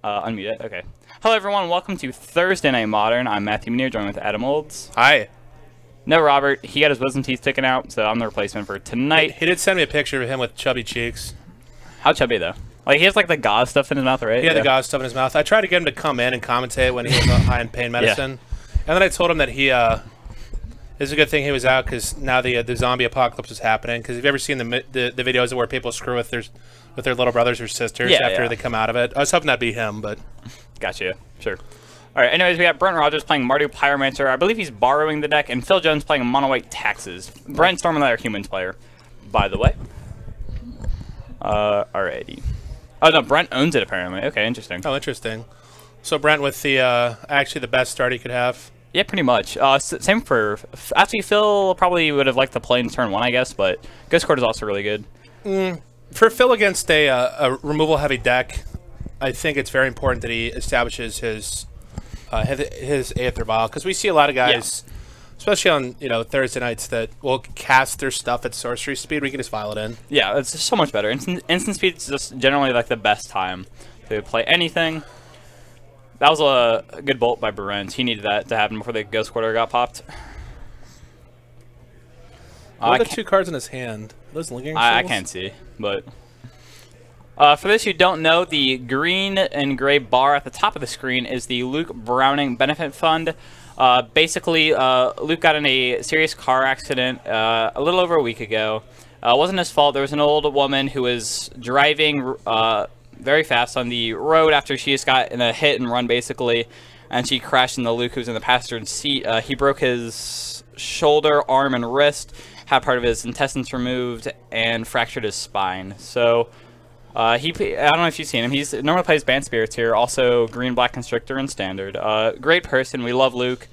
Unmute it. Okay. Hello, everyone. Welcome to Thursday Night Modern. I'm Matthew Muneer, joined with Adam Olds. Hi. No, Robert. He got his wisdom teeth taken out, so I'm the replacement for tonight. He did send me a picture of him with chubby cheeks. How chubby, though? Like, he has, like, the gauze stuff in his mouth, right? He had the gauze stuff in his mouth. I tried to get him to come in and commentate when he was high in pain medicine. Yeah. And then I told him that it's a good thing he was out because now the zombie apocalypse is happening. Because have you ever seen the videos where people screw with their little brothers or sisters after they come out of it? I was hoping that'd be him, but... Gotcha. Sure. All right, anyways, we got Brent Rogers playing Mardu Pyromancer. I believe he's borrowing the deck, and Phil Jones playing Mono White Taxes. Brent Stormlight, Humans player, by the way. Alrighty. Oh, no, Brent owns it, apparently. Okay, interesting. Oh, interesting. So Brent with the actually the best start he could have. Yeah, pretty much. Same for... Actually, Phil probably would have liked to play in turn 1, I guess, but Ghost Court is also really good. For Phil against a removal-heavy deck, I think it's very important that he establishes his Aether Vial, because we see a lot of guys, especially on Thursday nights, that will cast their stuff at sorcery speed. We can just file it in. Yeah, it's just so much better. Instant speed is just generally like the best time to play anything. That was a good bolt by Brent. He needed that to happen before the Ghost Quarter got popped. What are the two cards in his hand? Are those Lingering Souls? I can't see, but... for those who don't know, the green and gray bar at the top of the screen is the Luke Browning Benefit Fund. Basically, Luke got in a serious car accident a little over a week ago. It wasn't his fault. There was an old woman who was driving very fast on the road after she just got in a hit and run, basically, and she crashed into Luke, who was in the passenger seat. He broke his shoulder, arm, and wrist, had part of his intestines removed, and fractured his spine. So... I don't know if you've seen him. He's normally plays Band Spirits here, also Green, Black Constrictor, and Standard. Great person. We love Luke.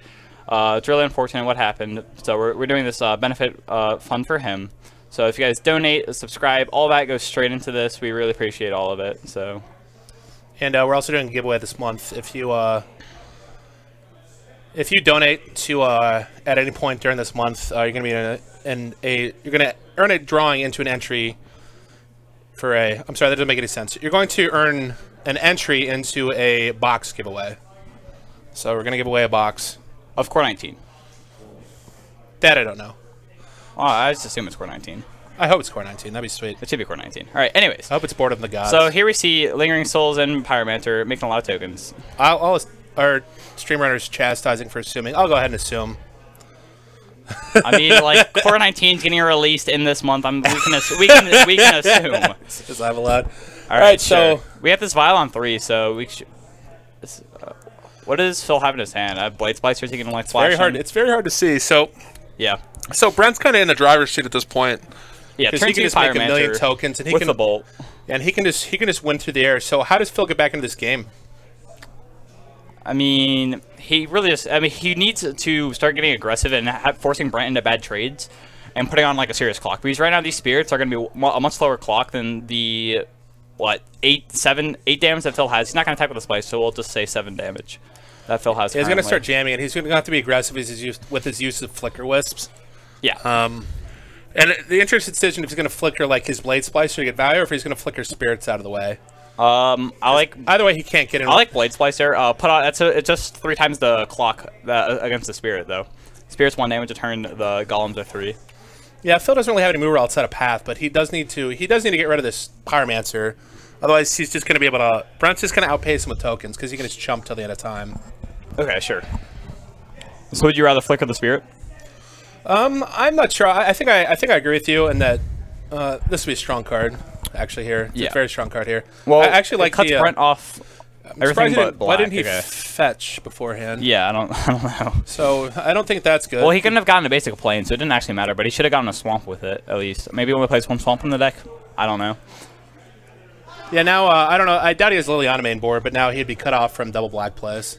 It's really unfortunate what happened. So we're doing this benefit fund for him. So if you guys donate, subscribe, all that goes straight into this. We really appreciate all of it. So, and we're also doing a giveaway this month. If you donate to at any point during this month, you're going to be you're going to earn a drawing into an entry. I'm sorry, that doesn't make any sense. You're going to earn an entry into a box giveaway. So we're going to give away a box. Of Core 19. That I don't know. Oh, I just assume it's Core 19. I hope it's Core 19. That'd be sweet. It should be Core 19. All right, anyways. I hope it's Board of the Gods. So here we see Lingering Souls and Pyromancer making a lot of tokens. Our stream runners chastising for assuming. I'll go ahead and assume. I mean, like, Core 19 is getting released in this month. We can assume. Is that allowed? All right, so we have this vial on 3, so we should. What does Phil have in his hand? Blade Splicer taking like flash. It's very hard to see. So yeah. So Brent's kind of in the driver's seat at this point. Yeah, because he can just make a million tokens, and he with can the bolt, and he can just win through the air. So how does Phil get back into this game? I mean, he really just... I mean, he needs to start getting aggressive and forcing Brent into bad trades and putting on, like, a serious clock. Because right now, these spirits are going to be a much slower clock than the, what, 8 damage that Phil has. He's not going to attack with the Splice, so we'll just say 7 damage that Phil has. Yeah, he's going to start jamming, and he's going to have to be aggressive with his use of Flicker Wisps. Yeah. And the interesting decision if he's going to Flicker, like, his Blade Splicer to get value, or if he's going to Flicker Spirits out of the way. Either way he can't get in. I like Blade Splicer. It's just 3 times the clock against the Spirit though. Spirit's 1 damage a turn. The Golems are 3. Yeah, Phil doesn't really have any move outside of Path, but he does need to get rid of this Pyromancer. Otherwise, he's just going to be able to. Brent's just going to outpace him with tokens because he can just chump till the end of time. Okay, sure. So would you rather Flicker the Spirit? I'm not sure. I think I agree with you in that this would be a strong card. Actually, here, it's a very strong card here. Well, I actually like cuts Brent off everything but black. Why didn't he fetch beforehand? Yeah, I don't know. So I don't think that's good. Well, he couldn't have gotten a basic plane, so it didn't actually matter. But he should have gotten a swamp with it at least. Maybe when we plays one swamp in the deck. I don't know. Yeah, now I don't know. I doubt he has Liliana main board, but now he'd be cut off from double black plays.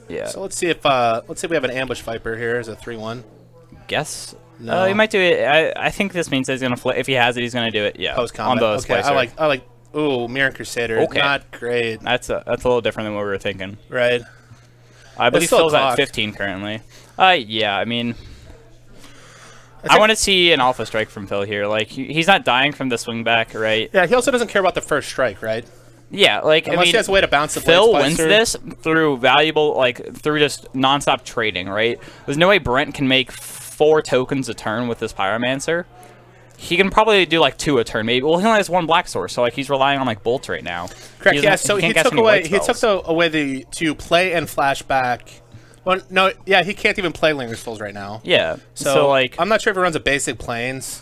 Yeah. So let's see if we have an ambush viper here as a 3/1. Guess. No. He might do it. I think this means that he's gonna flip. If he has it, he's gonna do it. Yeah. Post combat. On the okay. I like. Ooh, Mirror Crusader. Okay. Not great. That's a little different than what we were thinking. Right. I believe Phil's at 15 currently. Yeah. I mean, I want to see an alpha strike from Phil here. Like he's not dying from the swing back, right? Yeah. He also doesn't care about the first strike, right? Yeah, like unless he has a way to bounce the Phil Blade wins Splicer. this through valuable, like through just nonstop trading, right? There's no way Brent can make 4 tokens a turn with this Pyromancer. He can probably do like 2 a turn, maybe. Well, he only has 1 black source, so like he's relying on like bolts right now. Correct. Yeah. So he took away the to play and flashback. Well, no. Yeah, he can't even play Linger Souls right now. Yeah. So like, I'm not sure if he runs a basic planes.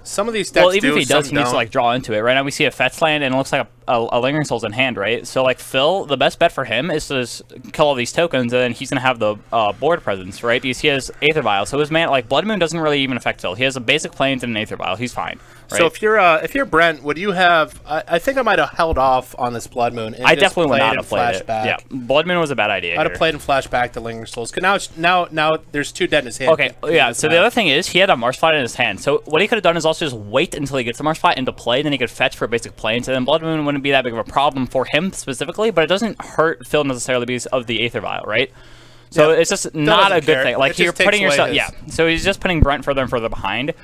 Some of these decks well, even do, if he does, he needs to don't. like draw into it. Right now we see a Fetch land, and it looks like a Lingering Souls in hand, right? So like Phil, the best bet for him is to just kill all these tokens, and then he's gonna have the board presence, right? Because he has Aether Vial. So his man, like Blood Moon, doesn't really even affect Phil. He has a basic planes and an Aether Vial. He's fine. Right? So if you're Brent, would you have? I think I might have held off on this Blood Moon. And I definitely would not have played it. Flashback. Yeah, Blood Moon was a bad idea. I'd have played in flashback the Lingering Souls. Cause now there's 2 dead in his hand. Okay, yeah. So the other thing is he had a Marshflight in his hand. So what he could have done is also just wait until he gets the Marshflight into play, then he could fetch for basic planes, and then Blood Moon wouldn't be that big of a problem for him specifically. But it doesn't hurt Phil necessarily because of the Aether Vial, right? So it's just not a good thing. Like you're putting yourself, So he's just putting Brent further and further behind,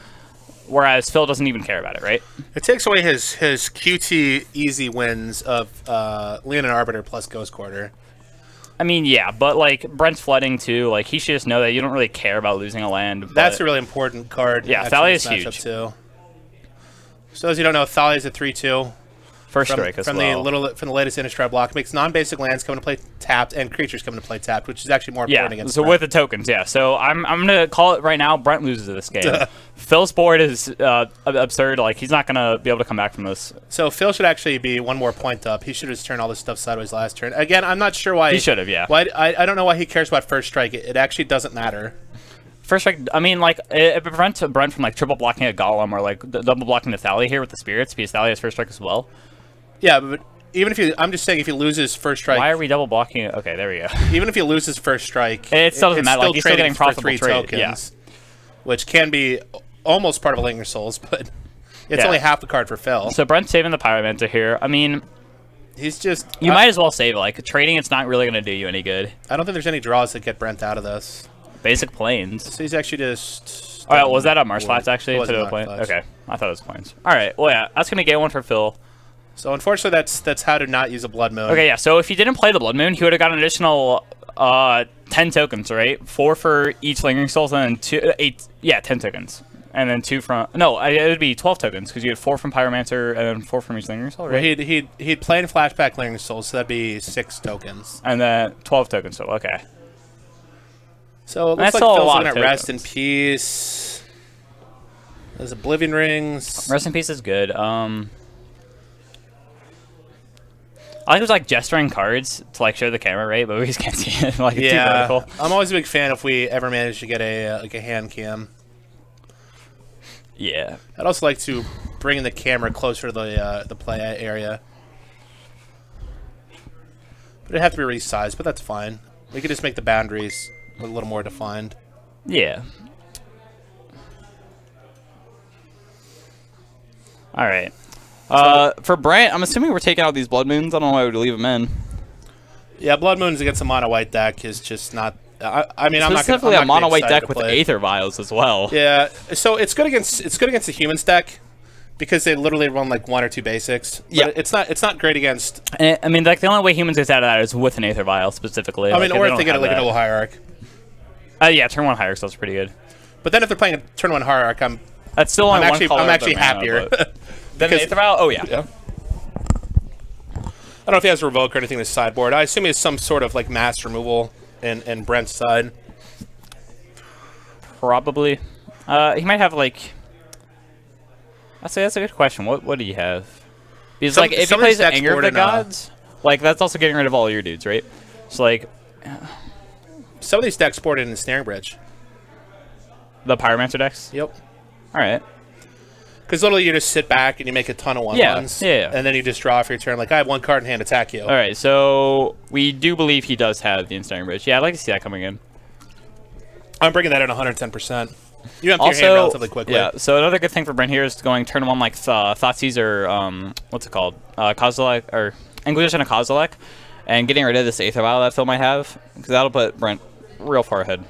whereas Phil doesn't even care about it, right? It takes away his QT easy wins of Leonin Arbiter plus Ghost Quarter. I mean, yeah, but like Brent's flooding too. Like he should just know that you don't really care about losing a land. That's a really important card. Yeah, Thalia is huge. Too. So as you don't know, Thalia is a 3/2. First strike as well. From the latest Innistrad block, makes non-basic lands come into play tapped and creatures come into play tapped, which is actually more important against so Brent. with the tokens, yeah. So I'm gonna call it right now. Brent loses this game. Phil's board is absurd. Like he's not gonna be able to come back from this. So Phil should actually be 1 more point up. He should have just turned all this stuff sideways last turn. Again, I'm not sure why he should have. Yeah. Why I don't know why he cares about first strike. It actually doesn't matter. First strike, I mean, like, it prevents Brent from, like, triple blocking a Golem or, like, double blocking the Thalia here with the Spirits, because Thalia has first strike as well. Yeah, but even if I'm just saying, if he loses first strike... Why are we double blocking it? Okay, there we go. Even if he loses first strike... It still doesn't matter, like, he's still getting profitable trade, tokens, which can be almost part of a Linger Souls, but it's only half the card for Phil. So Brent's saving the Pyromancer here. I mean... He's just... You might as well save it. Like, trading, it's not really going to do you any good. I don't think there's any draws that get Brent out of this. Basic planes. So he's actually just... All right, was that a Marshflight actually? It wasn't Marshflight. Okay, I thought it was planes. All right, well, yeah, that's going to get one for Phil. So, unfortunately, that's how to not use a Blood Moon. Okay, yeah, so if he didn't play the Blood Moon, he would have got an additional 10 tokens, right? 4 for each Lingering Souls, and then 10 tokens. And then 2 from... No, it would be 12 tokens, because you had 4 from Pyromancer and then 4 from each Lingering Soul, right? Well, he'd play in flashback Lingering Souls, so that'd be 6 tokens. And then 12 tokens, so okay. So it looks like Phil's looking at Rest in Peace. There's Oblivion Rings. Rest in Peace is good. I like it was like gesturing cards to like show the camera, right? But we just can't see it. Like it's too vertical. I'm always a big fan if we ever manage to get a like a hand cam. Yeah. I'd also like to bring the camera closer to the play area. But it'd have to be resized, but that's fine. We could just make the boundaries a little more defined. Yeah. All right. For Brent, I'm assuming we're taking out these Blood Moons. I don't know why we would leave them in. Yeah, Blood Moons against a mono white deck is just not. I mean, specifically I'm not a mono white deck with Aether Vials as well. Yeah, so it's good against the humans deck because they literally run like 1 or 2 basics. But yeah, it's not great against. I mean, like the only way humans get out of that is with an Aether Vial specifically. I mean, or if they get like a Noble Hierarch. Yeah, turn 1 Hierarch, that's pretty good. But then if they're playing a turn 1 Hierarch, I'm actually happier. Then the Aether Vial? Oh, yeah. I don't know if he has Revoke or anything in his sideboard. I assume he has some sort of like mass removal in Brent's side. Probably. He might have like... I'd say that's a good question. What do you have? Because like if he plays Anger of the Gods, like that's also getting rid of all your dudes, right? So like... Some of these decks sport in the Snaring Bridge. The Pyromancer decks? Yep. Alright. Because literally you just sit back and you make a ton of 1/1s. Yeah. And then you just draw for your turn. Like, I have 1 card in hand, attack you. Alright, so we do believe he does have the Ensnaring Bridge. Yeah, I'd like to see that coming in. I'm bringing that in 110%. You empty your hand relatively quickly. Yeah, so another good thing for Brent here is going turn 1 like Thoughtseize or, what's it called? Kozilek, or Inquisition of Kozilek, and getting rid of this Aether Vial that Phil might have, because that'll put Brent real far ahead.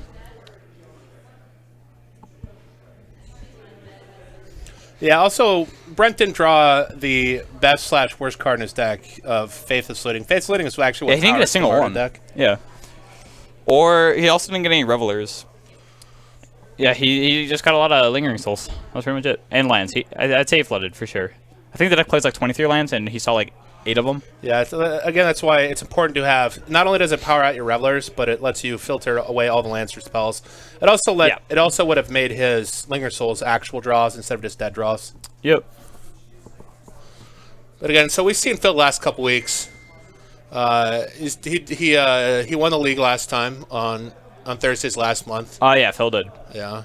Yeah, also, Brent didn't draw the best/worst card in his deck of Faithless Looting. Faithless Looting is actually what he didn't get a single one. Deck. Yeah. Or he also didn't get any Revelers. Yeah, he just got a lot of Lingering Souls. That's pretty much it. And lands. I'd say he flooded for sure. I think the deck plays like 23 lands, and he saw like 8 of them. Yeah, again, that's why it's important to have. Not only does it power out your Revelers, but it lets you filter away all the lands for spells. It also would have made his Lingering Souls actual draws instead of just dead draws. Yep. But again, so we've seen Phil the last couple weeks. He won the league last time on Thursdays last month. Oh yeah, Phil did. Yeah.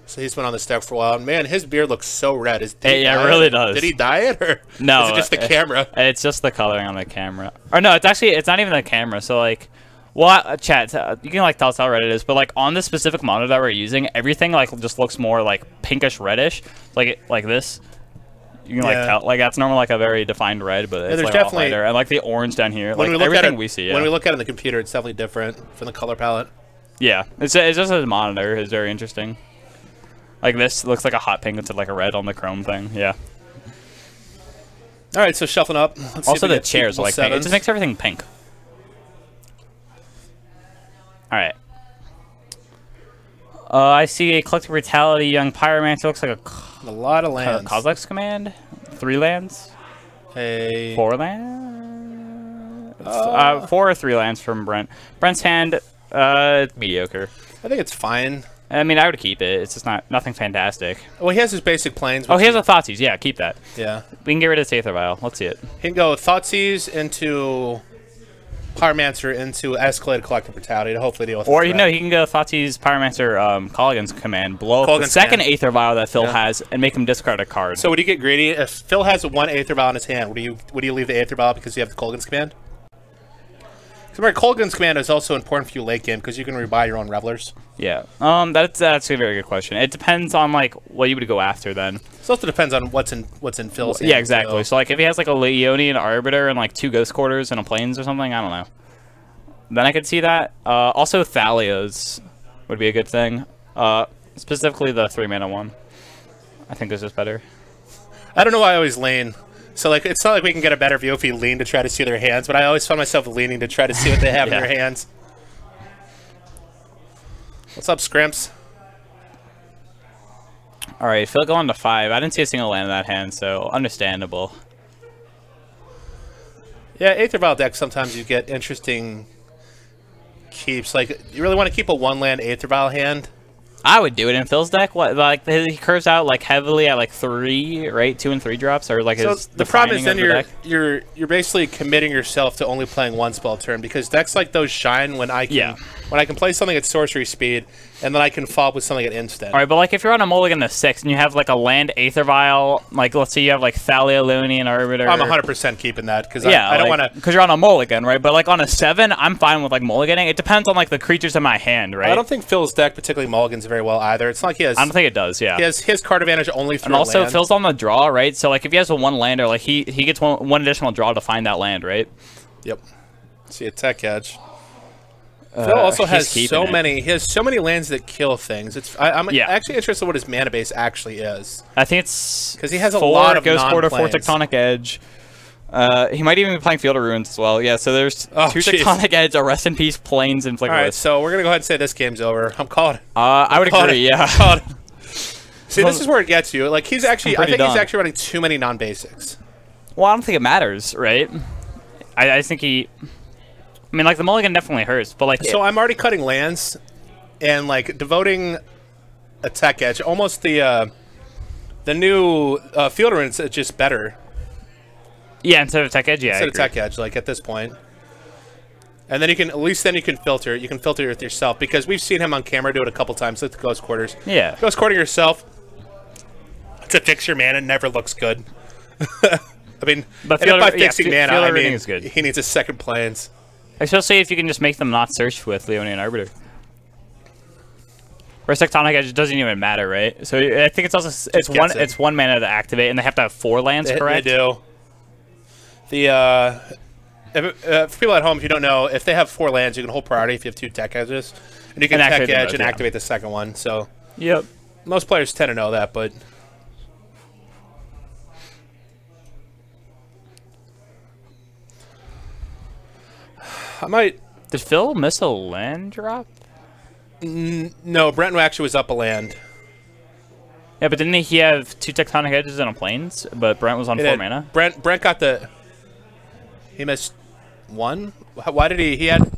So he's been on this deck for a while. And man, his beard looks so red. Yeah, it really does. Did he dye it, or no? Is it just the camera? It's just the coloring on the camera. Or no, it's not even the camera. So like, well, chat, you can like tell us how red it is, but like on this specific monitor that we're using, everything like just looks more like pinkish reddish, like this. You can like tell, like that's normally like a very defined red, but it's like definitely lighter. And like the orange down here, like everything we see. Yeah. When we look at it on the computer, it's definitely different from the color palette. Yeah, it's just his monitor is very interesting. Like this looks like a hot pink instead of like a red on the chrome thing. Yeah. All right, so shuffling up. Let's also, the chairs are like pink. It just makes everything pink. All right. I see a Collective Brutality Young Pyromancer. Looks like a lot of lands. Kozilek's Command. 3 lands. 4 lands. 4 or 3 lands from Brent. Brent's hand, mediocre. I think it's fine. I mean, I would keep it. It's just nothing fantastic. Well, he has his basic planes. Oh, he has a Thoughtseize. Yeah, keep that. Yeah. We can get rid of this Aether Vial. Let's see it. He can go Thoughtseize into Pyromancer into Escalated Collective Brutality to hopefully deal with. Or he can go Thoughtseize Pyromancer Colligan's Command, blow up the second Aether Vial that Phil has, and make him discard a card. So would you get greedy if Phil has 1 Aether Vial in his hand? Would you leave the Aether Vial because you have the Colligan's Command? Remember, Colgan's Command is also important for you late game because you can rebuy your own Revelers. Yeah, that's a very good question. It depends on like what you would go after then. It also depends on what's in Phil's hand. Yeah, exactly. So like if he has like a Leonian Arbiter and like 2 Ghost Quarters and a Plains or something, I don't know. Then I could see that. Also, Thalia's would be a good thing. Specifically the 3-mana one. I think this is better. I don't know why I always lane. So, like, it's not like we can get a better view if we lean to try to see their hands, but I always find myself leaning to try to see what they have in their hands. What's up, Scrimps? All right, Phil going to 5. I didn't see a single land in that hand, so understandable. Yeah, Aether Vial decks, sometimes you get interesting keeps. Like, you really want to keep a 1-land Aether Vial hand? I would do it in Phil's deck. What, like he curves out like heavily at like 3, right? 2 and 3 drops, or like so his. The problem is then you're basically committing yourself to only playing 1 spell a turn, because decks like those shine when I can play something at sorcery speed and then I can follow up with something at instant. All right, but like if you're on a mulligan to 6 and you have like a land Aether Vial, like let's say you have like Thalia, Leonian Arbiter. I'm 100% keeping that because I don't want to. Because you're on a mulligan, right? But like on a 7, I'm fine with like mulliganing. It depends on like the creatures in my hand, right? I don't think Phil's deck particularly mulligans very well either. It's not like he has. I don't think it does. Yeah. He has his card advantage only through. And also land. Phil's on the draw, right? So like if he has a 1-lander, like he gets one additional draw to find that land, right? Yep. See a tech edge. Phil also has so many. He has so many lands that kill things. I'm actually interested in what his mana base actually is. I think it's because he has a lot of Ghost Quarter, 4 Tectonic Edge. He might even be playing Field of Ruins as well. Yeah, so there's 2 Tectonic Edge, a Rest in Peace, Plains, and Flickerless. All right, so we're gonna go ahead and say this game's over. I'm calling it. I would agree. Yeah. See, this is where it gets you. Like he's actually, I think he's actually running too many non-basics. Well, I don't think it matters, right? I think he. I mean, like, the mulligan definitely hurts, but, like... So I'm already cutting lands and, like, devoting a tech edge. Almost the new Field Ruins is just better. Yeah, instead of tech edge, yeah, instead of tech edge, like, at this point. And then you can, at least then you can filter. You can filter it yourself, because we've seen him on camera do it a couple times with the Ghost Quarters. Yeah. Ghost Quartering yourself to fix your mana never looks good. I mean, but by fixing mana, I mean, is good. He needs a second Plains. Especially if you can just make them not search with Leonian Arbiter. Whereas Tectonic Edge doesn't even matter, right? So I think it's also it's 1 mana to activate, and they have to have 4 lands, correct? They do. For people at home, if you don't know, if they have 4 lands, you can hold priority if you have 2 tech edges, and you can tech edge and activate the second one. So yep. Most players tend to know that, but I might. Did Phil miss a land drop? No, Brent actually was up a land. Yeah, but didn't he have 2 tectonic edges and a plains? But Brent was on 4 mana. Brent got the. He missed 1. Why did he? He had.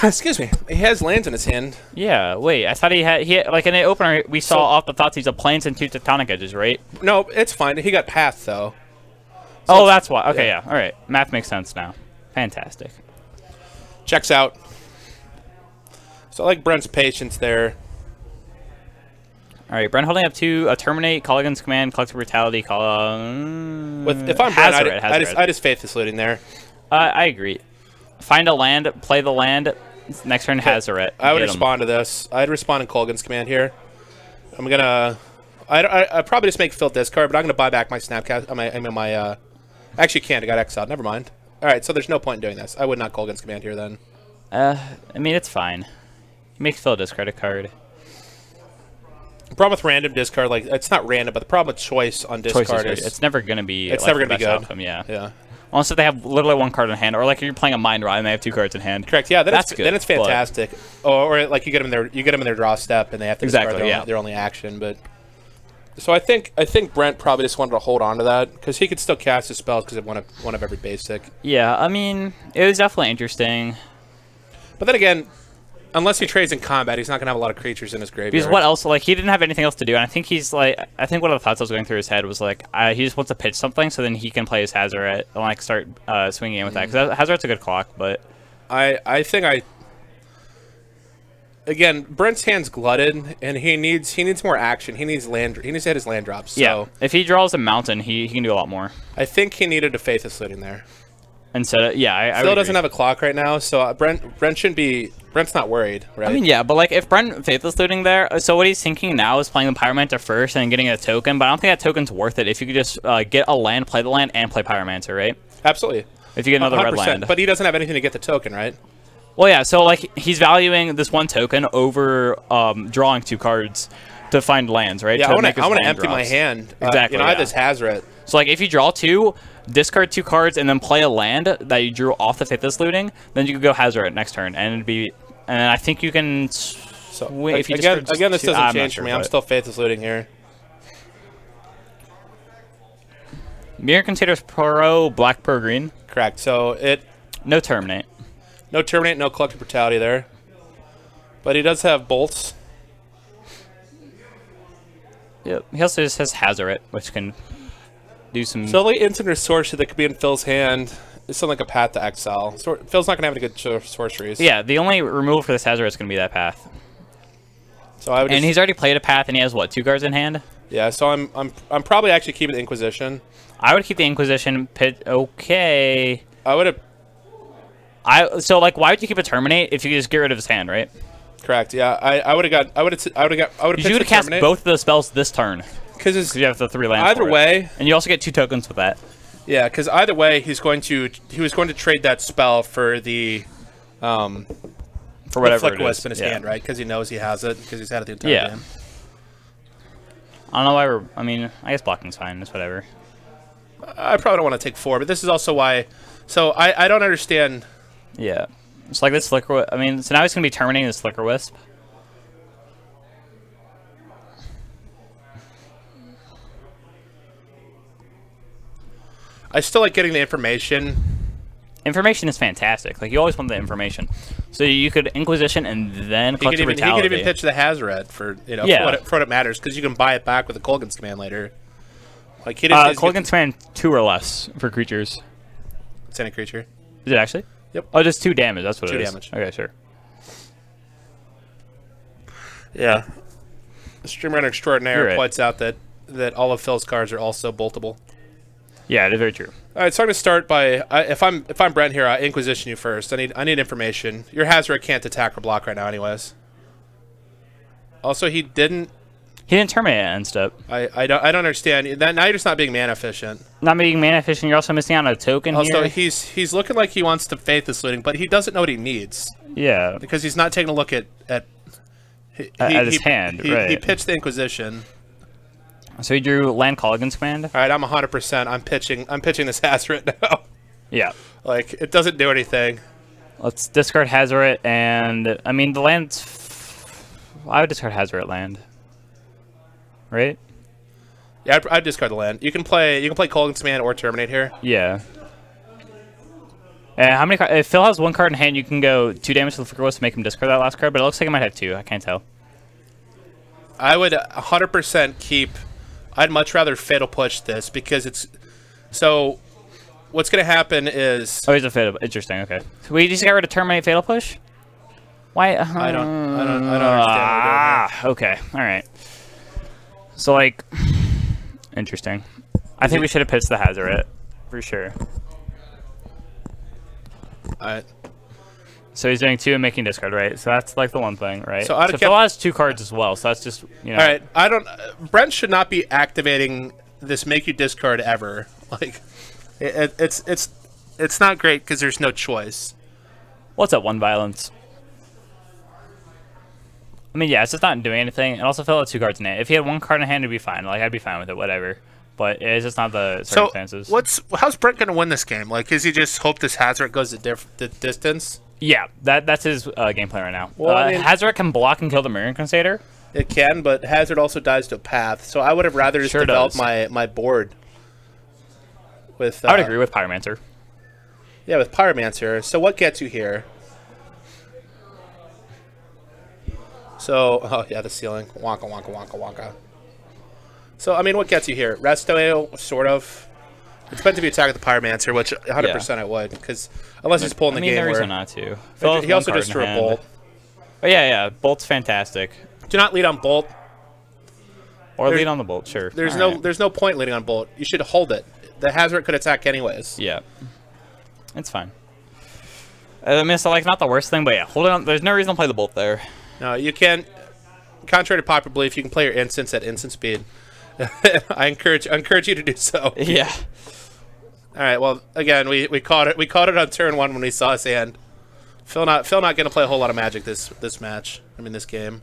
Excuse me. He has lands in his hand. Yeah. Wait. I thought he had like in the opener we saw off the thoughts he's a plains and 2 tectonic edges, right? No, it's fine. He got path though. So oh, that's why. Okay, yeah. All right. Math makes sense now. Fantastic. Checks out. So I like Brent's patience there. All right, Brent holding up 2, terminate, Colligan's command, collective brutality, If I'm Brent, I just faithless looting there. I agree. Find a land, play the land. Next turn, Hazaret. I would respond to this. I'd respond in Colgan's command here. I'm gonna. I probably just make Phil discard, but I'm gonna buy back my Snapcast. My actually can't. I got exiled. Never mind. All right, so there's no point in doing this. I would not Colgan's command here then. I mean it's fine. You make Phil discard a card. The problem with random discard, like it's not random, but the problem with choice on discard is it's never gonna be. It's never gonna be good. Outcome, yeah. Yeah. Unless if they have literally 1 card in hand, or like you're playing a Mind Rot and they have 2 cards in hand. Correct. Yeah, that's good. Then it's fantastic. Or like you get them in their draw step and they have to discard their only action. But so I think Brent probably just wanted to hold on to that because he could still cast his spells because of one of every basic. Yeah, I mean it was definitely interesting. But then again, unless he trades in combat, he's not gonna have a lot of creatures in his graveyard. Because what else? Like he didn't have anything else to do, and I think he's like, I think one of the thoughts that was going through his head was like, he just wants to pitch something so then he can play his Hazaret and like start swinging in with that. Because Hazaret's a good clock, but again, Brent's hand's glutted, and he needs more action. He needs land. He needs to hit his land drops. So yeah, if he draws a mountain, he can do a lot more. I think he needed a Faithless Looting there. Instead of, yeah, I Phil doesn't have a clock right now, so Brent shouldn't be. Brent's not worried, right? I mean, yeah, but like if Brent Faithless Looting there, so what he's thinking now is playing the Pyromancer first and getting a token, but I don't think that token's worth it if you could just get a land, play the land, and play Pyromancer, right? Absolutely. If you get another red land. But he doesn't have anything to get the token, right? Well, yeah, so like he's valuing this 1 token over drawing 2 cards to find lands, right? Yeah, I want to empty my hand. Exactly. I have this Hazaret. So like if you draw 2, discard 2 cards, and then play a land that you drew off the Faithless Looting, then you could go Hazaret next turn, and it'd be. And I think you can. So if you again, this doesn't change for me. I'm still Faithless Looting here. Mirror considers pro black pro green. Correct. So no terminate. No terminate. No collective brutality there. But he does have bolts. Yep. He also just has Hazaret, which can do some. So like instant or sorcery that could be in Phil's hand. It's something like a path to exile. Phil's not gonna have any good sorceries. Yeah, the only removal for this Hazaret is gonna be that path. So I would. And he's already played a path, and he has what, 2 cards in hand? Yeah. So I'm probably actually keeping the Inquisition. I would keep the Inquisition. Okay. I would have. So like, why would you keep a terminate if you could just get rid of his hand, right? Correct. Yeah. I would have got. You would cast both of the spells this turn. Because you have the 3 lands. Either way, and you also get 2 tokens with that. Yeah, because either way, he was going to trade that spell for the for whatever Flicker Wisp in his hand, right? Because he knows he has it because he's had it the entire game. I don't know why we're. I mean, I guess blocking's fine. It's whatever. I probably don't want to take 4, but this is also why. So I don't understand. Yeah, it's like this Flicker. I mean, so now he's gonna be terminating this Flicker Wisp. I still like getting the information. Information is fantastic. Like, you always want the information. So you could Inquisition and then Collective Brutality. He could even pitch the Hazaret for, for what it matters, because you can buy it back with the Colgan's command later. Like, Colgan's command 2 or less for creatures. It's any creature. Is it actually? Yep. Oh, just 2 damage. That's what it is. 2 damage. Okay, sure. Yeah. The Streamrunner Extraordinaire points out that all of Phil's cards are also boltable. Yeah, it is very true. All right, so I'm going to start by if I'm Brent here, I Inquisition you first. I need information. Your Hazaret can't attack or block right now, anyways. Also, he didn't terminate it end step. I don't understand that. Now you're just not being mana efficient. Not being mana efficient. You're also missing out on a token. Also, here. he's looking like he wants to Faithless Looting, but he doesn't know what he needs. Yeah. Because he's not taking a look at at his hand, right? He pitched the Inquisition. So he drew land Colligan's command. All right, I'm 100%. I'm pitching this Hazoret now. Yeah. Like, it doesn't do anything. Let's discard Hazoret, and I mean the land's. I would discard Hazoret land. Right. Yeah, I'd discard the land. You can play Colgan's command or Terminate here. Yeah. And how many cards? If Phil has one card in hand, you can go 2 damage to the Flicker Wisp to make him discard that last card. But it looks like he might have 2. I can't tell. I would 100% keep. I'd much rather Fatal Push this because it's so. What's going to happen is. Oh, he's a Fatal. Interesting. Okay. So we just got rid of Terminate Fatal Push. Why? I don't understand. Okay. All right. So like, interesting. I think we should have pitched the Hazoret for sure. All right. So he's doing 2 and making discard, right? So that's like the one thing, right? So Phil has 2 cards as well, so that's just, you know. All right. I don't. Brent should not be activating this make you discard ever. Like, it's not great because there's no choice. What's up, 1 violence? I mean, yeah, it's just not doing anything. And also, Phil had 2 cards in it. If he had 1 card in hand, it'd be fine. Like, I'd be fine with it, whatever. But it's just not the circumstances. So, how's Brent going to win this game? Like, is he just hope this Hazoret goes the distance? Yeah, that's his game plan right now. Well, I mean, Hazoret can block and kill the Mirror Crusader. It can, but Hazoret also dies to a path. So I would have rather just developed my board with. I would agree with Pyromancer. Yeah, with Pyromancer. So what gets you here? So, oh yeah, the ceiling. Wonka, wonka, wonka, wonka. So, I mean, what gets you here? Resto, sort of. It depends if you attack with the Pyromancer, which 100% I would, because unless he's pulling the game. There is where not to. He also just drew a Bolt. Oh, yeah, Bolt's fantastic. Do not lead on Bolt. Or lead on the Bolt, sure. There's no point leading on Bolt. You should hold it. The Hazoret could attack anyways. Yeah. It's fine. I mean, it's like not the worst thing, but yeah, hold it on. There's no reason to play the Bolt there. No, you can. Contrary to popular belief, you can play your instants at instant speed. I encourage you to do so. Yeah. All right. Well, again, we caught it. We caught it on turn 1 when we saw his hand. Phil not going to play a whole lot of Magic this match. I mean, this game.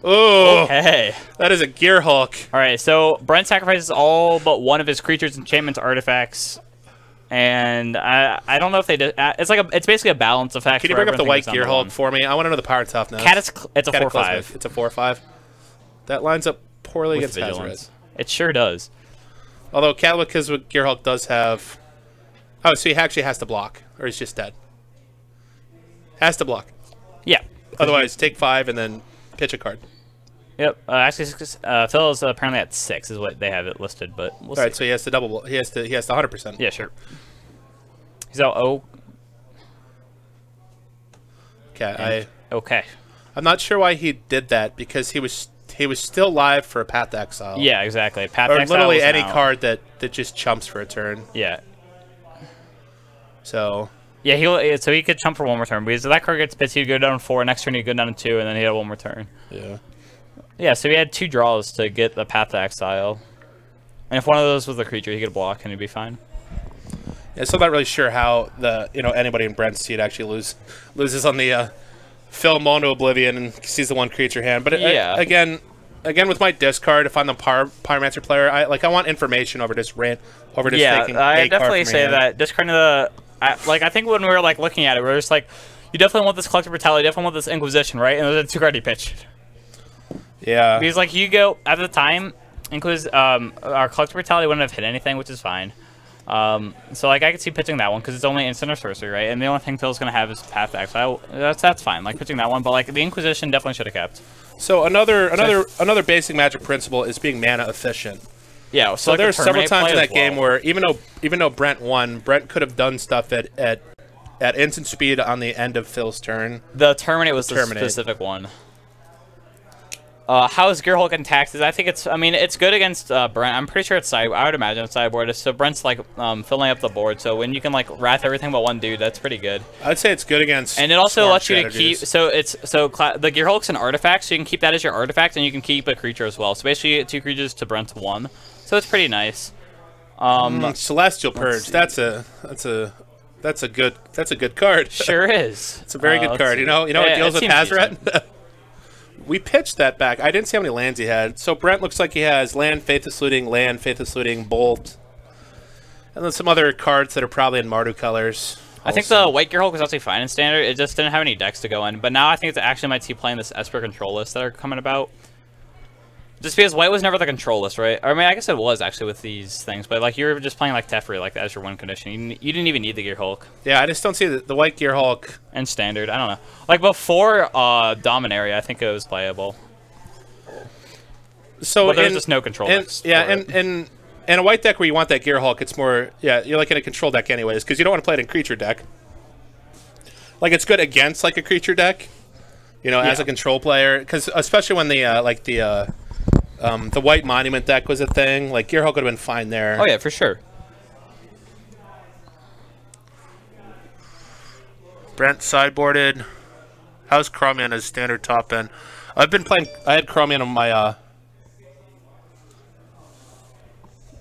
Oh. Okay. That is a Gear Hulk. All right. So Brent sacrifices all but one of his creatures, enchantments, artifacts, and I don't know if they did. It's basically a balance effect. Can you bring up the white Gear Hulk for me? I want to know the power and toughness. It's a 4/5. It's a 4/5. That lines up poorly against Hazoret. It sure does. Although Cataclysmic Gear Hulk does have... Oh, so he actually has to block. Or he's just dead. Has to block. Yeah. Otherwise, take 5 and then pitch a card. Yep. Actually, Phil is apparently at 6 is what they have it listed, but we'll see. All right, so he has to double... He has to 100%. Yeah, sure. He's out 0. Okay, Okay. I'm not sure why he did that, because he was still live for a Path to Exile. Yeah, exactly. Path to Exile. Or literally any out. card that just chumps for a turn. Yeah. So. Yeah, so he could chump for 1 more turn. Because if that card gets pitched, he'd go down 4. Next turn, he'd go down 2, and then he had 1 more turn. Yeah. Yeah, so he had 2 draws to get the Path to Exile. And if one of those was a creature, he could block, and he'd be fine. Yeah, so I'm not really sure how anybody in Brent's seat actually loses on the Phil Mono Oblivion and sees the 1 creature hand. But yeah. Again, with my discard, if I'm the Pyromancer player, I want information over just taking I definitely say that discarding the I think when we were like looking at it, we were just like, you definitely want this Collective Brutality, you definitely want this Inquisition, right? And there's a 2-card he pitched. Yeah. Because like you go at the time, our Collective Brutality wouldn't have hit anything, which is fine. So like I could see pitching that one because it's only instant or sorcery, right? And the only thing Phil's gonna have is Path to Exile. That's fine. Like pitching that one, but like the Inquisition definitely should have kept. So another basic Magic principle is being mana efficient. Yeah. So there's several times in that game where even though Brent won, Brent could have done stuff at instant speed on the end of Phil's turn. The Terminate was the specific one. How is Gear Hulk in taxes? I think it's good against Brent. I'm pretty sure it's side. I would imagine it's sideboard. So Brent's like filling up the board. So when you can like wrath everything but 1 dude, that's pretty good. I'd say it's good against. And it also lets you to keep. So the Gear Hulk's an artifact, so you can keep that as your artifact, and you can keep a creature as well. So basically, you get 2 creatures to Brent's 1. So it's pretty nice. Celestial Purge. That's a good card. Sure is. It's a very good card. You know it deals with Hazoret. We pitched that back. I didn't see how many lands he had. So Brent looks like he has land, Faithless Looting, land, Faithless Looting, Bolt. And then some other cards that are probably in Mardu colors. I think the White Gear Hulk was actually fine in Standard. It just didn't have any decks to go in. But now I think it's actually might see playing this Esper control list that are coming about. Just because White was never the control list, right? I mean, I guess it was actually with these things. But like you were just playing like Teferi, like as your win condition. You didn't even need the Gear Hulk. Yeah, I just don't see the White Gear Hulk. And Standard, I don't know. Like before Dominaria, I think it was playable. So but there's just no control decks. Yeah, and a White deck where you want that Gear Hulk, it's more, yeah, you're like in a control deck anyways, because you don't want to play it in creature deck. Like, it's good against, like, a creature deck, you know, as a control player, because especially when the White Monument deck was a thing, like, Gear Hulk would have been fine there. Oh, yeah, for sure. Brent sideboarded. How's Chromium as standard top end? I've been playing, I had Chromium on my,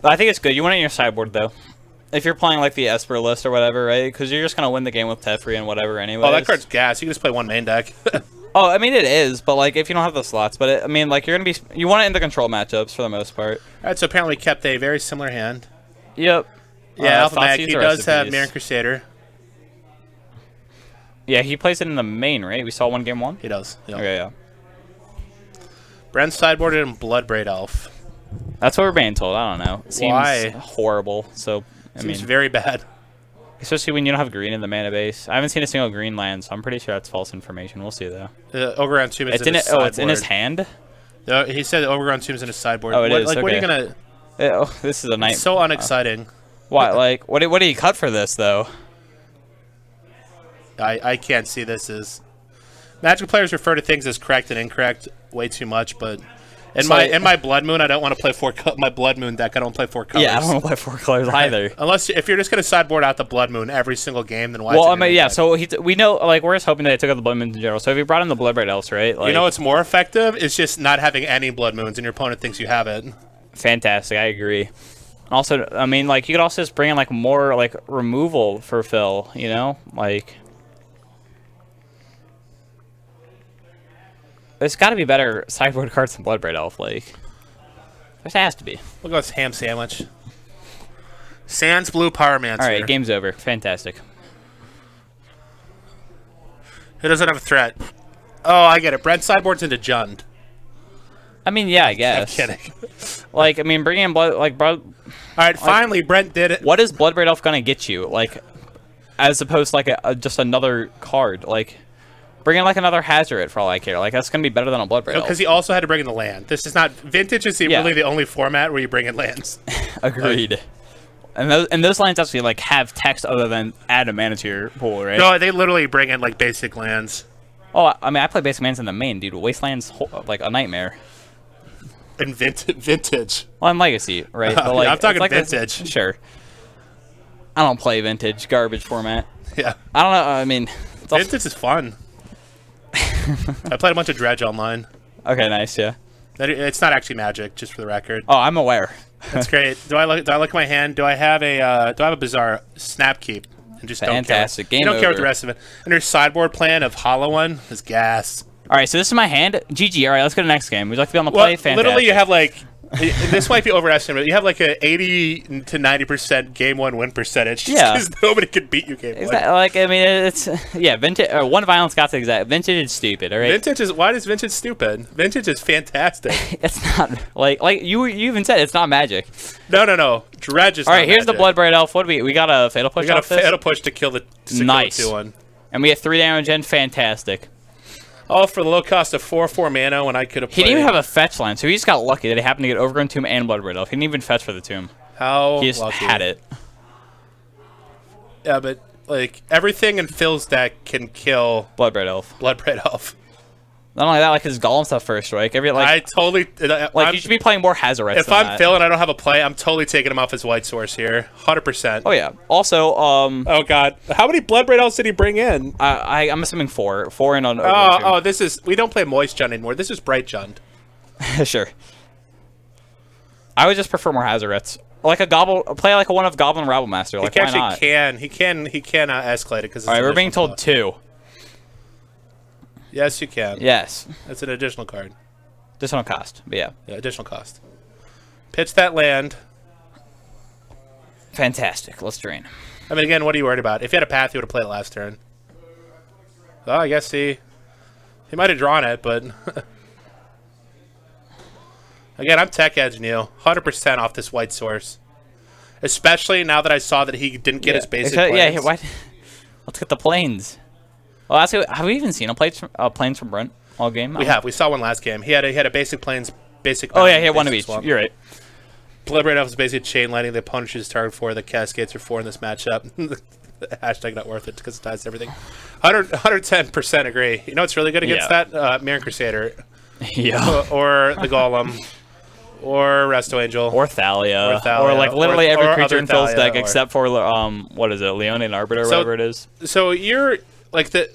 I think it's good. You want it in your sideboard, though. If you're playing, like, the Esper list or whatever, right? Because you're just going to win the game with Teferi and whatever anyway. Oh, that card's gas. You can just play one main deck. Oh, I mean, it is, but, like, if you don't have the slots. But, I mean, like, you're going to be... You want it in the control matchups for the most part. All right, so apparently we kept a very similar hand. Yep. Yeah, Alpha Mag, he does have Mirror Crusader. Yeah, he plays it in the main, right? We saw one game one? He does. Yep. Okay, yeah. Brent sideboarded and Bloodbraid Elf. That's what we're being told. I don't know. It seems Why? horrible. So, I mean, very bad. Especially when you don't have green in the mana base. I haven't seen a single green land, so I'm pretty sure that's false information. We'll see, though. Overgrown Tomb is in his sideboard. Oh, it's in his hand? He said Overgrown Tomb is in his sideboard. Oh, it is. Like, okay. what are you going to... Oh, this is a night. It's so unexciting. What? Like, what did he cut for this, though? I can't see this as... Magic players refer to things as correct and incorrect way too much, but... In my Blood Moon, I don't want to play my Blood Moon deck. I don't play 4 colors. Yeah, I don't want to play 4 colors either. Unless if you're just going to sideboard out the Blood Moon every single game, then why? Well, I mean, yeah. So we know, like, we're just hoping that they took out the Blood Moons in general. So if you brought in the Bloodbraid Elves, right? Like, you know what's more effective is just not having any Blood Moons, and your opponent thinks you have it. Fantastic, I agree. Also, I mean, like, you could also just bring in like more like removal for Phil. You know, like. There's got to be better sideboard cards than Bloodbraid Elf, like. There has to be. Look at this ham sandwich. Sans Blue Pyromancer. All right, game's over. Fantastic. Who doesn't have a threat? Oh, I get it. Brent sideboards into Jund. I mean, yeah, I guess. I'm kidding. Like, I mean, bringing in Blood, like, bro. All right, finally, Brent did it. What is Bloodbraid Elf gonna get you? Like, as opposed to like just another card, like. Bring in like another Hazoret for all I care. Like that's gonna be better than a Bloodbraid Elf. Because he also had to bring in the land. This is not Vintage. Is really the only format where you bring in lands. Agreed. And those lands actually like have text other than add a mana to your pool, right? No, they literally bring in like basic lands. Oh, I mean, I play basic lands in the main, dude. Wasteland's like a nightmare. In Vintage. Well, in Legacy, right? But, like, yeah, I'm talking like Vintage. Sure. I don't play Vintage, garbage format. Yeah. I don't know. I mean, Vintage is fun. I played a bunch of Dredge online. Okay, nice, yeah. It's not actually Magic, just for the record. Oh, I'm aware. That's great. Do I look at my hand? Do I have a bizarre Snapkeep? And just fantastic. Don't care. You don't care with the rest of it. And your sideboard plan of Hollow One is gas. All right, so this is my hand. GG. All right, let's go to the next game. Would you like to be on the play? Fantastic. Literally, you have like this might be overestimated. You have like a 80 to 90% game 1 win percentage. Yeah, because nobody could beat you game 1. Like I mean, it's Vintage. One violence got the exact. Vintage is stupid. All right. Vintage is why is Vintage stupid? Vintage is fantastic. It's not like you even said it's not Magic. No. Dredge is. All right, here's Magic. the Bloodbraid Elf. What do we got a Fatal Push? We got a Fatal Push to kill the nice 2-1. And we get 3 damage in. Fantastic. All for the low cost of 4/4 mana when I could have played. He didn't even have a fetch land, so he just got lucky that he happened to get Overgrown Tomb and Bloodbraid Elf. He didn't even fetch for the Tomb. How he just lucky. had it. Yeah, but like everything in Phil's deck can kill Bloodbraid Elf. Bloodbraid Elf. Not only that, like his Golem stuff first, right? I totally you should be playing more Hazarets. If I'm Phil and I don't have a play, I'm totally taking him off his white source here, 100%. Oh yeah. Also, oh god, how many Bloodbraid Elves did he bring in? I'm assuming 4 in on. This is we don't play Moist Jund anymore. This is Bright Jund. Sure. I would just prefer more Hazarets. Like a play like one of Goblin Rabblemaster. Like why not? He can escalate it because. All right, we're being told 2. Yes, you can. Yes. That's an additional card. Additional cost, but yeah. Yeah, additional cost. Pitch that land. Fantastic. Let's drain. I mean, again, what are you worried about? If you had a path, you would have played it last turn. Oh, I guess he might have drawn it, but... Again, I'm tech edging you. 100% off this white source. Especially now that I saw that he didn't get his basic planes. Yeah, why? Let's get the planes. Well, actually, have we even seen a planes from Brent all game? We have. We saw one last game. He had a basic planes, basic... Oh, yeah, he had one of each. Swap. You're right. Blood Red Elf is basically chain lighting. The opponent chooses target 4. The Cascades are 4 in this matchup. Hashtag not worth it because it ties everything. 110% agree. You know what's really good against that? Mirror Crusader. Yeah. Or the Golem. Or Resto Angel. Or Thalia. Or like literally every creature in Phil's deck except for, what is it, Leone and Arbiter or whatever it is. So you're, like, the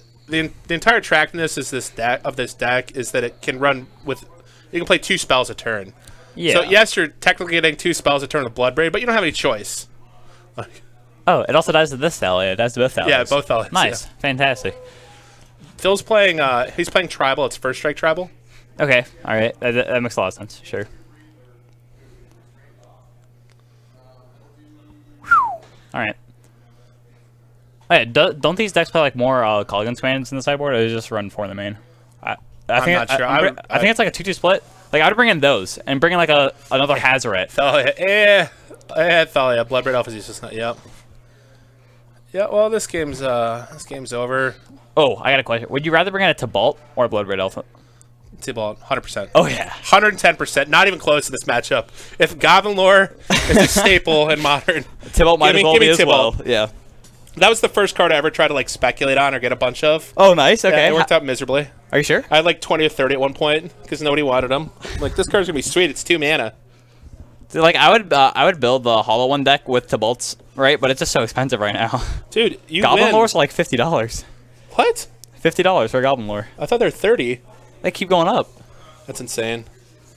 entire attractiveness is this deck is that it can run with, you can play 2 spells a turn. Yeah. So yes, you're technically getting 2 spells a turn with Bloodbraid, but you don't have any choice. Oh, it also dies to this Thalia. It dies to both Thalias. Yeah, both Thalias. Nice. Yeah. Fantastic. Phil's playing, he's playing Tribal. It's First Strike Tribal. Okay. All right. That makes a lot of sense. Sure. All right. Oh, yeah, don't these decks play like more Colligan's commands in the sideboard, or does it just run 4 in the main? I'm not sure. I think it's like a 2-2 split. Like I would bring in those and bring in like another Hazoret. Thalia, Thalia. Blood Red Elf is useless. Yep. Yeah. Well, this game's over. Oh, I got a question. Would you rather bring in a Tibalt or a Blood Red Elf? Tibalt, 100%. Oh yeah, 110%. Not even close to this matchup. If Goblin Lore is a staple in Modern, Tibalt might as well be as well. Yeah. That was the first card I ever tried to like speculate on or get a bunch of. Oh, nice. Okay. Yeah, it worked out miserably. Are you sure? I had like 20 or 30 at one point because nobody wanted them. Like, this card's gonna be sweet. It's 2 mana. So, like I would build the Hollow One deck with Tibalts, right? But it's just so expensive right now. Dude, you Goblin Lores are like $50. What? $50 for a Goblin Lore. I thought they were 30. They keep going up. That's insane.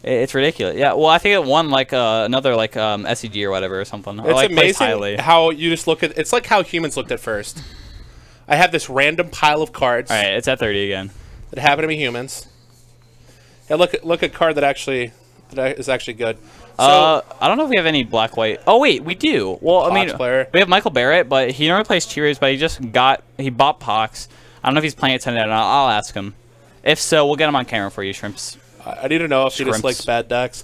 It's ridiculous. Yeah. Well, I think it won like another like SEG or whatever or something. It's like, amazing how you just look at. It's like how humans looked at first. I have this random pile of cards. All right, it's at 30 again. That happen to be humans. Yeah, look at card that is actually good. So, I don't know if we have any black-white. Oh wait, we do. Well, I mean, we have Michael Barrett, but he normally plays Cheerios, but he bought Pox. I don't know if he's playing it tonight or not. I'll ask him. If so, we'll get him on camera for you, Shrimps. I need to know if he just likes bad decks.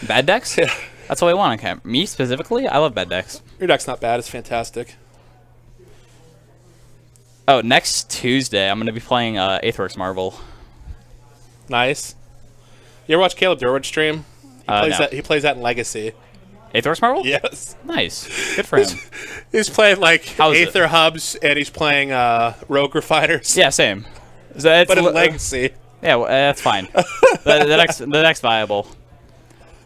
Bad decks? Yeah. That's what we want on camera. Me specifically, I love bad decks. Your deck's not bad. It's fantastic. Oh, next Tuesday, I'm going to be playing Aetherworks Marvel. Nice. You ever watch Caleb Durwood stream? He plays that in Legacy. Aetherworks Marvel? Yes. Nice. Good for him. He's playing like Aether Hubs, and he's playing Rogue Refiners. Yeah, same. But in Legacy. Yeah, well, that's fine. the next viable.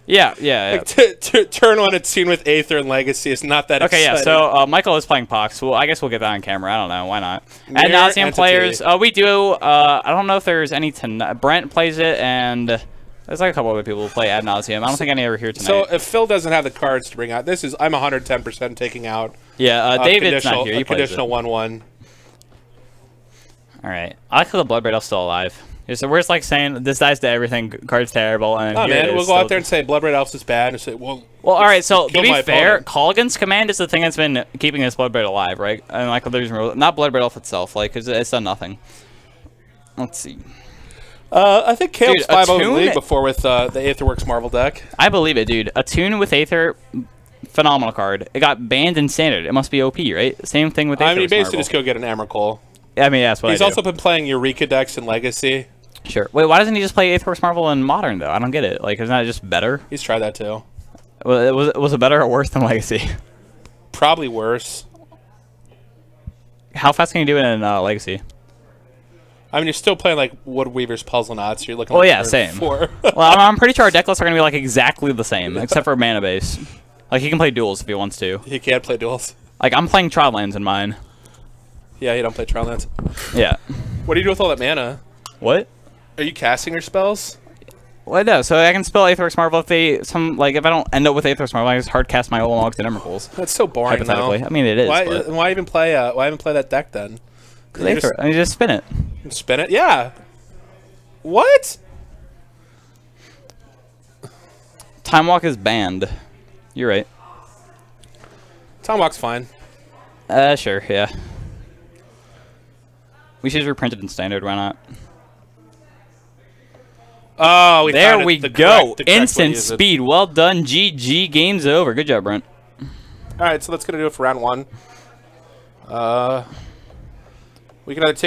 Yeah. Like turn 1 it's seen with Aether and Legacy is not that exciting. Yeah, so Michael is playing Pox. Well, I guess we'll get that on camera. I don't know. Why not? Ad Nauseam players. We do. I don't know if there's any tonight. Brent plays it, and there's like a couple other people who play Ad Nauseam. I don't think any are here tonight. So if Phil doesn't have the cards to bring out, I'm 110% taking out. Yeah, David's not here. He plays conditional 1/1. All right. I like how the Bloodbraid Elf's still alive. So we're just like saying this dies to everything. Card's terrible. And man, we'll go out there and say Blood Red Elves is bad, and say, well, all right. So to be fair, Colligan's command is the thing that's been keeping this Bloodbraid alive, right? And like there's not Blood Red Elf itself, like it's done nothing. Let's see. I think Caleb's 5-0 in the league before with the Aetherworks Marvel deck. I believe it, dude. Attune with Aether, phenomenal card. It got banned in Standard. It must be OP, right? Same thing with Aetherworks you basically Marvel. Just go get an Emrakul. I mean, that's what He's also been playing Eureka decks in Legacy. Sure. Wait, why doesn't he just play Aetherworks Marvel in Modern, though? I don't get it. Like, isn't that just better? He's tried that, too. Well, was it better or worse than Legacy? Probably worse. How fast can you do it in Legacy? I mean, you're still playing, like, Woodweaver's Puzzle Knots. So you're looking same. 4. Well, I'm pretty sure our deck lists are going to be, like, exactly the same, except for mana base. Like, he can play duels if he wants to. He can play duels. Like, I'm playing Triallands in mine. Yeah, you don't play Triallands. Yeah. What do you do with all that mana? What? Are you casting your spells? Well, no. So I can spell Aetherworks Marvel if if I don't end up with Aetherworks Marvel, I just hard cast my Olamogs and Emrakuls. That's so boring, hypothetically. Though. I mean, it is. Why even play that deck then? Just spin it. Spin it? Yeah. What? Time walk is banned. You're right. Time walk's fine. Sure, yeah. We should reprint it in standard, why not? Oh, there we go. Correct Instant speed. Well done, GG. Game's over. Good job, Brent. All right, so that's going to do it for round 1. We can either take